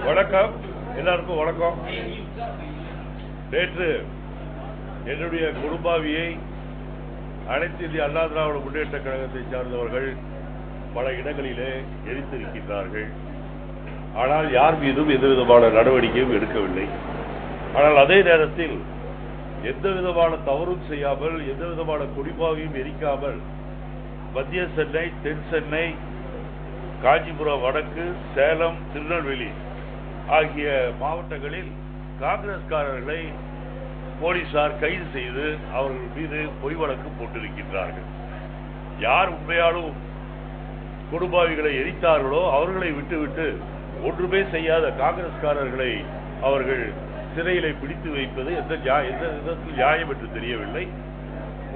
வணக்கம், எல்லாருக்கும் வணக்கம். நேற்று என்னுடைய குடும்பாவியை அனைத்து இந்திய அண்ணா திராவிட முன்னேற்ற கழகத்தை சார்ந்தவர்கள் பல இடங்களிலே எரித்திருக்கின்றார்கள். ஆனால் யார் மீதும் எந்த விதமான நடவடிக்கையும் எடுக்கவில்லை. ஆனால் அதே நேரத்தில் எந்த விதமான தவறும் செய்யாமல், எந்த விதமான குடிபாவையும் எரிக்காமல் மத்திய சென்னை, தென் சென்னை, காஞ்சிபுரம் வடக்கு, சேலம், திருநெல்வேலி ஆகிய மாவட்டங்களில் காங்கிரஸ்காரர்களை போலீசார் கைது செய்து அவர்கள் மீது பொய் வழக்கு போட்டிருக்கின்றார்கள். யார் உண்மையாலும் குடும்பாவிகளை எரித்தார்களோ அவர்களை விட்டுவிட்டு ஒன்றுமே செய்யாத காங்கிரஸ்காரர்களை அவர்கள் சிறையிலே பிடித்து வைப்பது எந்த விதத்தில் நியாயம் என்று தெரியவில்லை.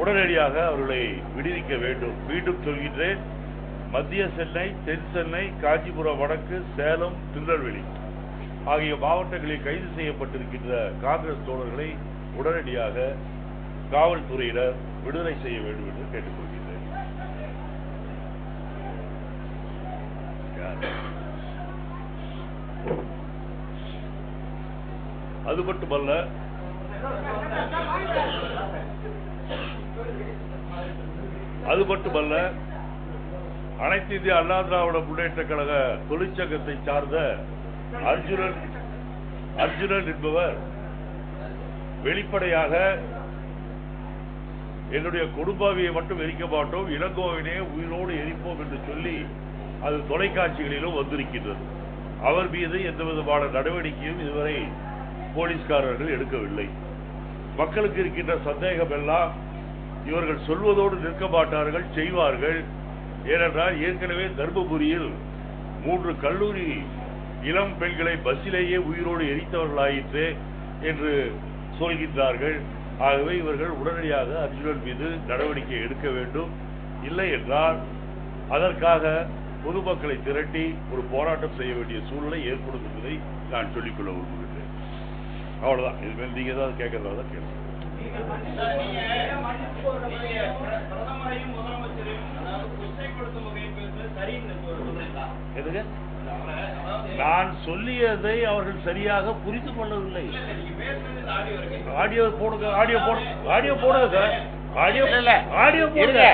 உடனடியாக அவர்களை விடுவிக்க வேண்டும். மீண்டும் சொல்கின்றேன், மத்திய சென்னை, தென் சென்னை, காஞ்சிபுரம் வடக்கு, சேலம், திருநெல்வேலி ஆகிய மாவட்டங்களில் கைது செய்யப்பட்டிருக்கின்ற காங்கிரஸ் தோழர்களை உடனடியாக காவல்துறையினர் விடுதலை செய்ய வேண்டும் என்று கேட்டுக்கொள்கிறேன். அது மட்டுமல்ல, அனைத்து இந்திய அண்ணா திராவிட முன்னேற்ற கழக தொழிற்சங்கத்தை சார்ந்த அர்ஜுனன் என்பவர் வெளிப்படையாக என்னுடைய குடும்பாவியை மட்டும் எரிக்க மாட்டோம், இளங்கோவினை உயிரோடு எரிப்போம் என்று சொல்லி அது தொலைக்காட்சிகளிலும் வந்திருக்கின்றது. அவர் மீது எந்த விதமான நடவடிக்கையும் இதுவரை போலீஸ்காரர்கள் எடுக்கவில்லை. மக்களுக்கு இருக்கின்ற சந்தேகம் எல்லாம் இவர்கள் சொல்வதோடு நிற்க மாட்டார்கள், செய்வார்கள். ஏனென்றால் ஏற்கனவே தர்மபுரியில் 3 கல்லூரி இளம் பெண்களை பஸ்ஸிலேயே உயிரோடு எரித்தவர்களாயிற்று என்று சொல்கின்றார்கள். ஆகவே இவர்கள் உடனடியாக அர்ஜுனன் மீது நடவடிக்கை எடுக்க வேண்டும். இல்லை என்றால் அதற்காக பொதுமக்களை திரட்டி ஒரு போராட்டம் செய்ய வேண்டிய சூழ்நிலை ஏற்படும் என்பதை நான் சொல்லிக்கொள்ள விரும்புகின்றேன். அவ்வளவுதான். இதுமேல் நீங்க ஏதாவது கேட்கறதா தான் கேள்வி. நான் சொல்லியதை அவர்கள் சரியாக புரிந்து கொள்ளவில்லை. ஆடியோ போடுங்க, ஆடியோ போடுங்க சார், ஆடியோ போடுங்க, ஆடியோ போடுங்க.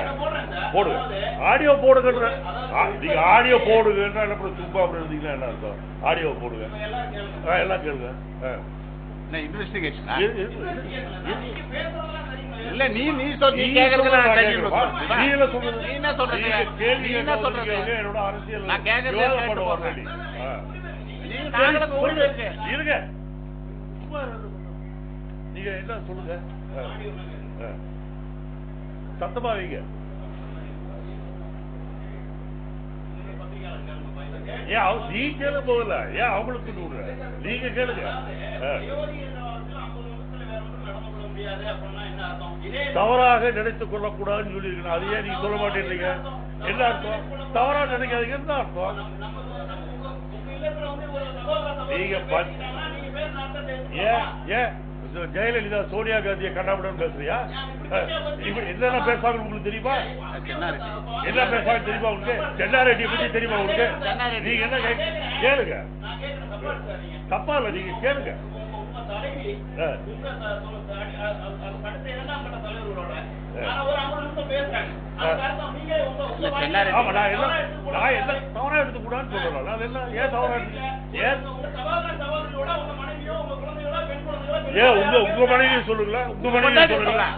நீங்க ஆடியோ போடுங்கன்னா என்ன சும்மா இருந்தீங்கன்னா என்ன அர்த்தம்? ஆடியோ போடுங்க, எல்லாம் கேளுங்க. இல்ல நீ நீ கேக்குறது என்னோட அரசியல் இருங்க, நீங்க என்ன சொல்லுங்க, சத்தமா வைங்க. ஏன் நீ கேளு போகல, ஏன் அவங்களுக்கு நீங்க கேளுங்க. தவறாக நினைத்துக் கொள்ளக்கூடாதுன்னு சொல்லியிருக்கணும். அது ஏன் நீங்க சொல்ல மாட்டேன்றீங்க? என்ன அர்த்தம்? தவறா நினைக்காதீங்க, என்ன அர்த்தம்? நீங்க ஏன் ஜெயலலிதா சோனியா காந்தியை கண்டாபடம் பேசுறியா? என்னென்ன பேசுவாங்க உங்களுக்கு தெரியுமா? என்ன பேசுவாங்க தெரியுமா உங்களுக்கு? சென்னாரெட்டியை பத்தி தெரியுமா உங்களுக்கு? நீங்க என்ன கேளுங்க, தப்பா இல்ல, நீங்க கேளுங்க. தவறா எடுத்துக்கூடாதுன்னு சொல்றேன். ஏன் தவறா ஏன் உங்க மனைவியை சொல்லுங்களா? உங்க மனைவியை சொல்லுங்களா?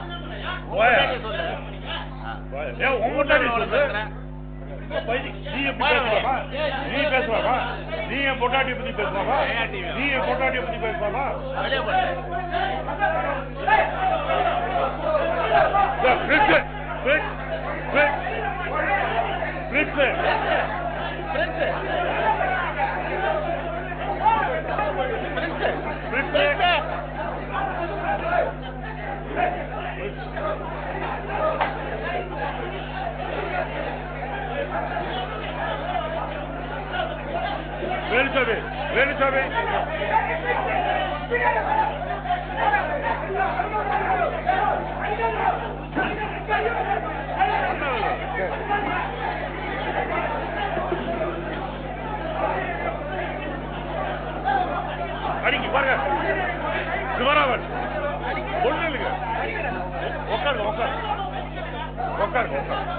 ஏன் உங்க மனைவி சொல்லு? நீ பேசலாமா? நீ என் பொண்டாட்டியை பத்தி பேசலாமா? நீ என் பொண்டாட்டியை பத்தி பேசலாமா? வேலுசாமி பாருங்க சிவராமன் ஒண்ணு இல்லைங்க உட்காருங்க உட்காருங்க உட்காருங்க உட்காருங்க